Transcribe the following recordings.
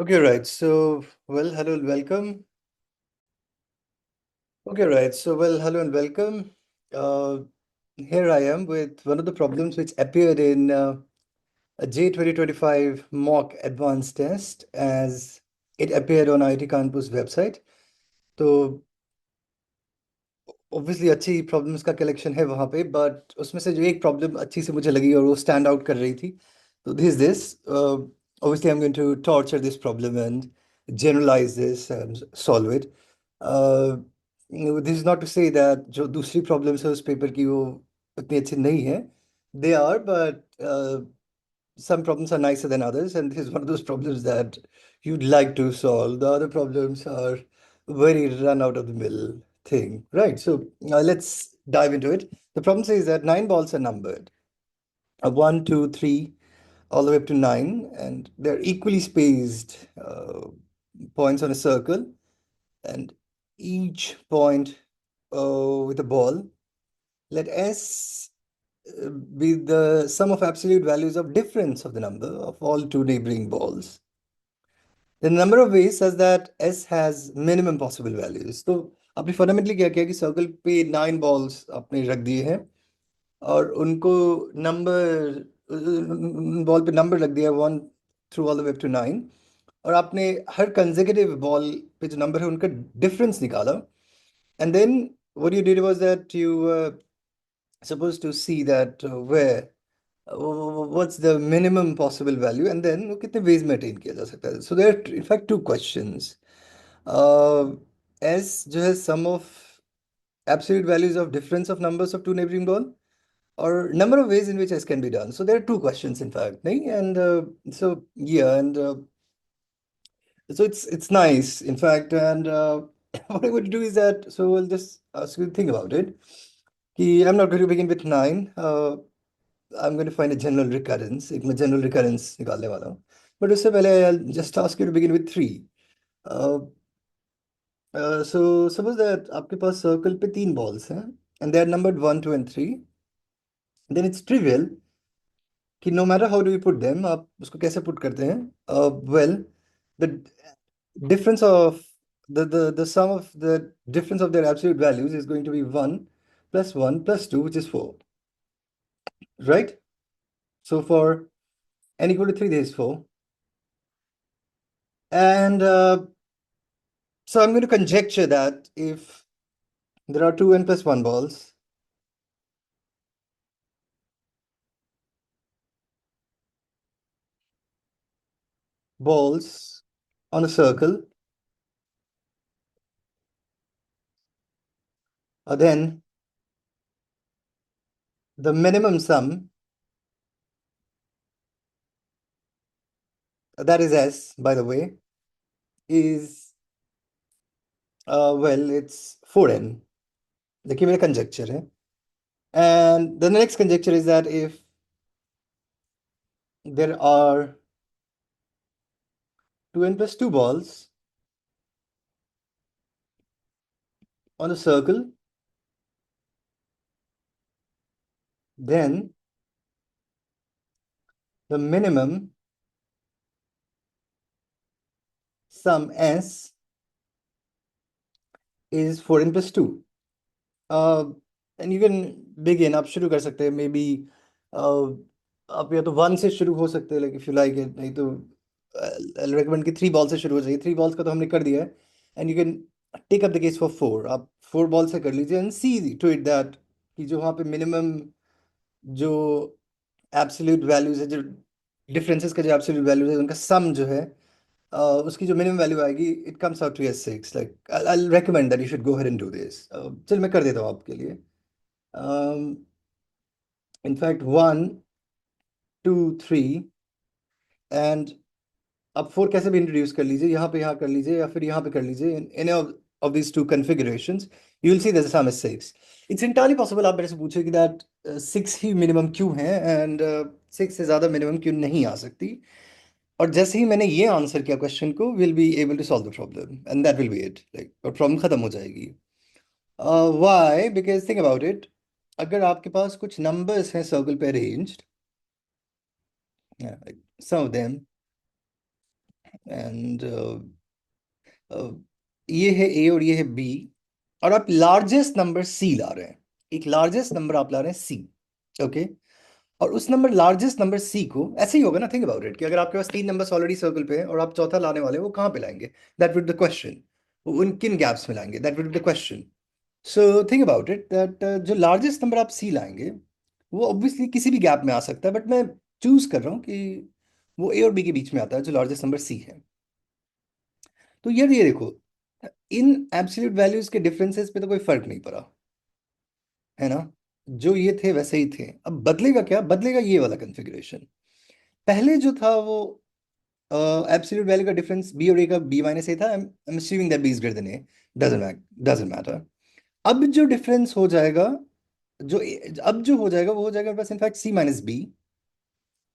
Okay, right. Hello and welcome. Okay, right. Hello and welcome. Uh, Here I am with one of the problems which appeared in a J 2025 mock advanced test as it appeared on IIT Kanpur's website. तो obviously अच्छी problems का collection है वहाँ पे but उसमें से जो एक प्रॉब्लम अच्छी से मुझे लगी और वो स्टैंड आउट कर रही थी तो this obviously I'm going to torture this problem and generalize this and solve it. This is not to say that जो दूसरी प्रॉब्लम्स है उस पेपर की वो उतनी अच्छी नहीं है. They are, but some problems are nicer than others, and this is one of those problems that you'd like to solve. The other problems are very run out of the mill thing, right? So let's dive into it. The problem says that nine balls are numbered, one, two, three, all the way up to nine, and they're equally spaced points on a circle, and each point with a ball. Let S be the sum of absolute values of difference of the number of all two neighboring balls. The number of ways such that S has minimum possible values. तो आपने fundamentally क्या किया कि circle पे 9 balls आपने रख दिए हैं और उनको नंबर बॉल पे नंबर रख दिया 1 through all the way up to 9 और आपने हर कंसेक्यूटिव बॉल पे जो नंबर है उनका डिफरेंस निकाला and then what you did was that you supposed to see that where what's the minimum possible value and then वो कितने ways में attain किया जा सकता है. So there are in fact two questions. uh, S जो है sum of absolute values of difference of numbers of two neighboring ball or number of ways in which S can be done. So there are two questions in fact, नहीं? And so yeah, and so it's nice in fact, and what I'm going to do is that so we'll just ask you to think about it. I'm not going to begin with 9. I'm going to find a general recurrence. एक मैं general recurrence निकालने वाला हूँ. But उससे पहले I'll just ask you to begin with 3. Uh, so suppose that आपके पास circle पे 3 balls हैं and they are numbered 1, 2 and 3. Then it's trivial कि no matter how do you put them, आप उसको कैसे put करते हैं? Well, the difference of the sum of the difference of their absolute values is going to be 1 plus 1 plus 2, which is 4. Right? So for n equal to 3, there is 4. And so I'm going to conjecture that if there are two n plus 1 balls on a circle, then the minimum sum, that is S, by the way, is, it's 4n. देखिए मेरा conjecture है. And the next conjecture is that if there are 2n plus 2 balls on a circle, then the minimum sum S is 4n plus 2. And you can begin, आप शुरू कर सकते हैं may be. आप या तो 1 से शुरू हो सकते हैं like if you like it, नहीं तो आई रिकमेंड कि 3 बॉल से शुरू हो जाइए. 3 बॉल्स का तो हमने कर दिया है and you can take up the case for 4. आप 4 बॉल से कर लीजिए and see to it that कि जो वहाँ पे मिनिमम जो एब्सोल्यूट वैल्यूज है, जो डिफरेंसेस का जो एब्सोल्यूट वैल्यूज है उनका सम जो है उसकी जो मिनिमम वैल्यू आएगी it comes out to as 6. Like I recommend that you should go ahead and do this. चल मैं कर देता हूँ आपके लिए. In fact, 1, 2, 3 एंड आप 4 कैसे भी इंट्रोड्यूस कर लीजिए, यहाँ पे यहाँ कर लीजिए या फिर यहाँ पे कर लीजिए. In any of these two configurations you will see there's a sum is 6. It's entirely possible आप मेरे से पूछे कि that 6 ही मिनिमम क्यों है एंड 6 से ज़्यादा मिनिमम क्यों नहीं आ सकती. और जैसे ही मैंने ये आंसर किया क्वेश्चन को will be able to solve the problem and that will be it. Like और प्रॉब्लम खत्म हो जाएगी. Why? Because think about it. अगर आपके पास कुछ नंबर्स हैं सर्कल पे arranged, yeah, like some of them, and ये है ए और ये है बी, और आप लार्जेस्ट नंबर सी ला रहे हैं। एक लार्जेस्ट नंबर आप ला रहे हैं सी, ओके। और उस नंबर लार्जेस्ट नंबर सी को ऐसे ही होगा ना, थिंक अबाउट इट, कि अगर आपके पास तीन नंबर्स ऑलरेडी सर्कल पे हैं और आप चौथा लाने वाले हैं, वो कहाँ पे लाएंगे? That would the question. वो उन किन गैप्स में लाएंगे? That would the question. So think about it that जो लार्जेस्ट नंबर आप सी लाएंगे वो ऑब्वियसली किसी भी गैप में आ सकता है, बट मैं चूज कर रहा हूँ कि वो ए और बी के बीच में आता है, जो लार्जेस्ट नंबर सी है। तो ये देखो, इन एब्सोल्यूट वैल्यूज के डिफरेंसेस पे तो कोई फर्क नहीं पड़ा, है ना? जो ये थे वैसे ही थे। अब बदलेगा क्या? बदलेगा ये वाला कन्फिग्रेशन। पहले जो था वो एब्सोल्यूट वैल्यू का डिफरेंस बी और ए का बी माइनस ए था। I am assuming that B is greater than A, doesn't matter. अब जो डिफरेंस हो जाएगा, जो अब जो हो जाएगा वो हो जाएगा बस इनफैक्ट सी माइनस बी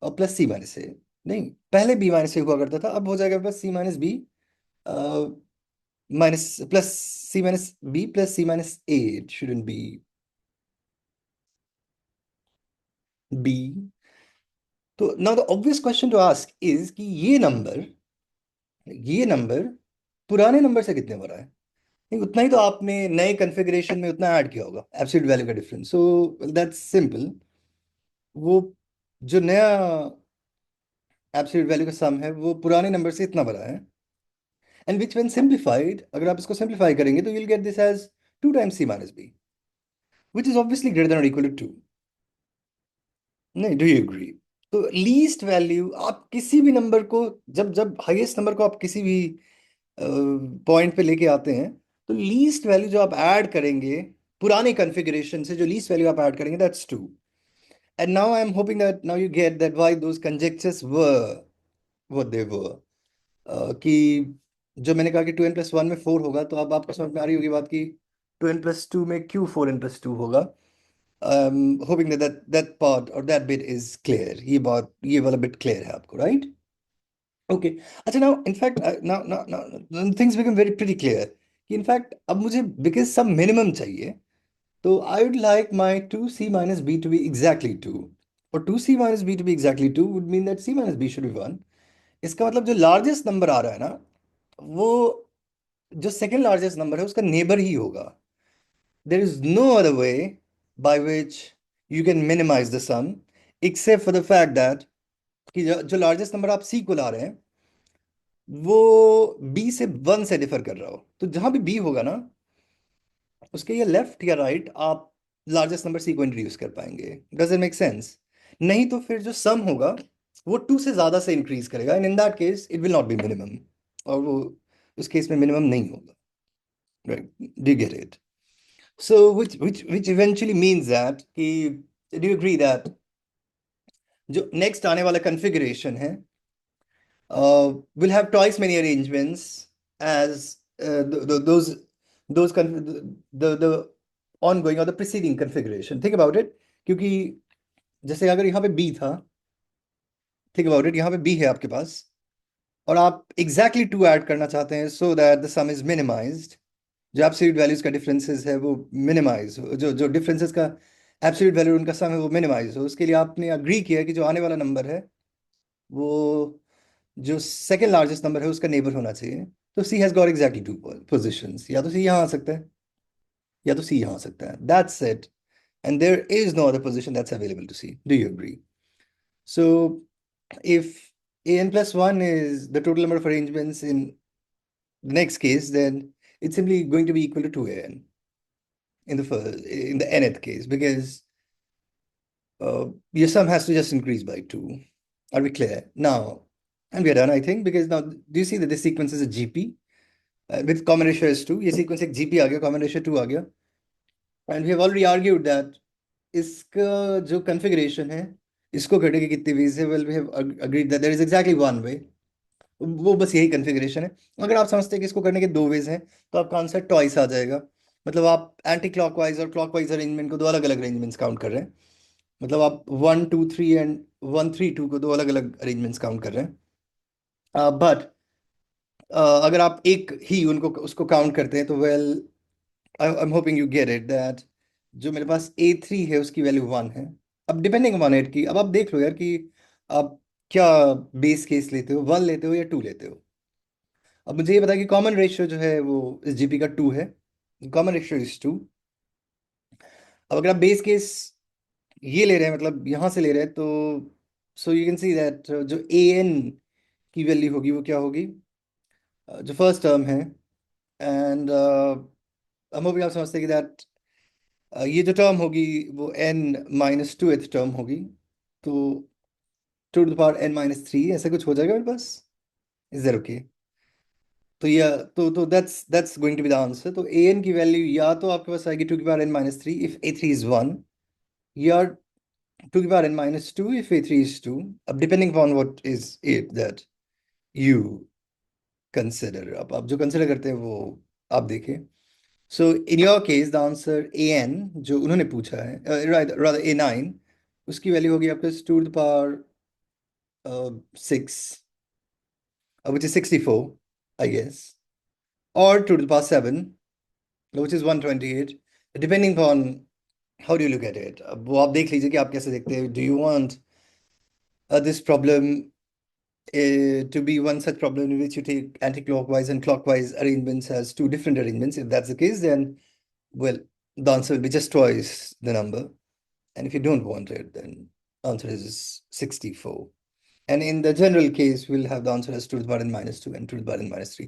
और प्लस सी माइनस ए। नहीं, पहले बी माइनस ए हुआ करता था, अब हो जाएगा बस C minus B minus plus C minus B plus C minus A. It shouldn't be B. तो now the obvious question to ask is कि ये नंबर पुराने नंबर से कितने बड़ा है? नहीं, उतना ही तो आपने नए कन्फिग्रेशन में उतना ऐड किया होगा एब्सोल्यूट वैल्यू का डिफरेंस। So that's simple. वो जो नया एब्सोल्यूट वैल्यू का सम है वो पुराने नंबर से इतना बड़ा है। एंड विच व्हेन सिंप्लीफाइड, अगर आप इसको सिंप्लीफाई करेंगे तो you will get this as 2 times C minus B, which is obviously greater than और इक्वल टू 2। नहीं, डू यू एग्री? तो लीस्ट वैल्यू आप किसी भी नंबर को, जब जब हाईएस्ट नंबर को आप किसी भी पॉइंट पे लेके आते हैं, तो लीस्ट वैल्यू जो आप ऐड करेंगे पुराने कॉन्फ़िगरेशन से, जो लीस्ट वैल्यू आप ऐड करेंगे that's 2। And now I am hoping that now you get that why those conjectures were what they were. कि जो मैंने कहा कि 2n+1 में 4 होगा, तो अब आपको समझ में आ रही होगी बात की 2n+2 में क्यों 4n+2 होगा। होपिंग दैट दैट पार्ट और दैट बिट इज क्लियर। ये वाला बिट क्लियर है आपको, राइट? ओके। अच्छा, now in fact now now things become very pretty clear कि इनफैक्ट अब मुझे बिकॉज सम मिनिमम चाहिए, तो I would like my 2c - b to be exactly 2। और 2c - b to be exactly 2 would mean that c - b should be 1। इसका मतलब जो largest number आ रहा है ना, वो जो सेकेंड लार्जेस्ट नंबर है उसका नेबर ही होगा। There is no other way by which you can minimise the sum, except for the fact that कि जो लार्जेस्ट नंबर आप सी को ला रहे हैं वो बी से 1 से डिफर कर रहा हो, तो जहां भी बी होगा ना, उसके या लेफ्ट या राइट आप लार्जेस्ट नंबर सी को इंट्रोड्यूस कर पाएंगे। Does it make sense? नहीं तो फिर जो सम होगा वो 2 से ज्यादा से इंक्रीज करेगा, and in that case it will not be minimum. और वो उस केस में मिनिमम नहीं होगा, right? Do get it? So which eventually means that कि do you agree that जो नेक्स्ट आने वाला कॉन्फ़िगरेशन है will have twice many arrangements as the ongoing or the preceding configuration? Think about it. क्योंकि जैसे अगर यहाँ पे B था, think about it, यहाँ पे B है आपके पास, और आप exactly 2 ऐड करना चाहते हैं so that the sum is minimized। जो एब्सोल्यूट वैल्यूज का डिफरेंसेस है वो मिनिमाइज हो, जो जो डिफरेंसेस का एब्सोल्यूट वैल्यू उनका सम है वो मिनिमाइज हो, उसके लिए आपने अग्री किया कि जो आने वाला नंबर है वो जो सेकेंड लार्जेस्ट नंबर है उसका नेबर होना चाहिए। तो सी हैज गॉट एग्जैक्टली 2 पोजिशंस। या तो सी यहाँ आ सकता है या तो सी यहाँ आ सकता है, that's it. And there is no other position that's available to see. Do you agree? So if an+1 is the total number of arrangements in the next case, then it's simply going to be equal to 2an in the nth case, because your sum has to just increase by 2. Are we clear now? And we are done, I think, because now do you see that this sequence is a GP with common ratio is 2? ये sequence एक GP आ गया, common ratio 2 आ गया, and we have already argued that इसका जो configuration है इसको करने की कितनी ways है? Well, we have agreed that there is exactly one way। वो बस यही कन्फिग्रेशन है। अगर आप समझते हैं कि इसको करने के 2 वेज हैं, तो आपका आंसर ट्वाइस आ जाएगा। मतलब आप एंटी क्लॉकवाइज और क्लॉकवाइज अरेंजमेंट को दो अलग अलग अरेंजमेंट्स काउंट कर रहे हैं। मतलब आप 1 2 3 एंड 1 3 2 को दो अलग अलग अरेंजमेंट्स काउंट कर रहे हैं। बट अगर आप एक ही उनको उसको काउंट करते हैं तो well, I am hoping you get it that जो मेरे पास A3 है उसकी वैल्यू 1 है। अब डिपेंडिंग अपॉन इट, की अब आप देख लो यार कि आप क्या बेस केस लेते हो, 1 लेते हो या 2 लेते हो। अब मुझे ये बता कि कॉमन रेशियो जो है वो इस जीपी का 2 है। Common ratio is 2। अब अगर आप बेस केस ये ले रहे हैं, मतलब यहाँ से ले रहे हैं, तो so you can see that जो ए एन की वैल्यू होगी वो क्या होगी, जो फर्स्ट टर्म है। एंड हम होप आप समझते हैं कि दैट ये जो टर्म होगी वो n minus two th term होगी। तो two to the power n minus three ऐसा कुछ हो जाएगा मेरे पास। Is that okay? तो या तो that's going to be the answer. तो ए एन की वैल्यू या तो आपके पास आएगी टू की power n minus three if A three is one, या टू की power n minus two if A three is two. अब depending upon what is it that you consider, अब आप जो कंसिडर करते हैं वो आप देखें। So in your case the answer A N जो उन्होंने पूछा है, रादर ए नाइन, उसकी वैल्यू होगी आपके two the power six, which is 64, I guess, or 2 to the power 7, which is 128, depending on how do you look at it. अब वो आप देख लीजिए कि आप कैसे देखते हैं. Do you want this problem to be one such problem in which you take anti-clockwise and clockwise arrangements as two different arrangements? If that's the case, then, well, the answer will be just twice the number. And if you don't want it, then answer is 64. And in the general case, we'll have the answer as 2 to the power n minus 2 and 2 to the power n minus 3.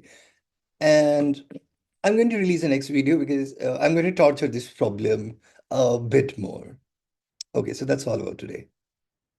And I'm going to release the next video because I'm going to torture this problem a bit more. Okay, so that's all about today.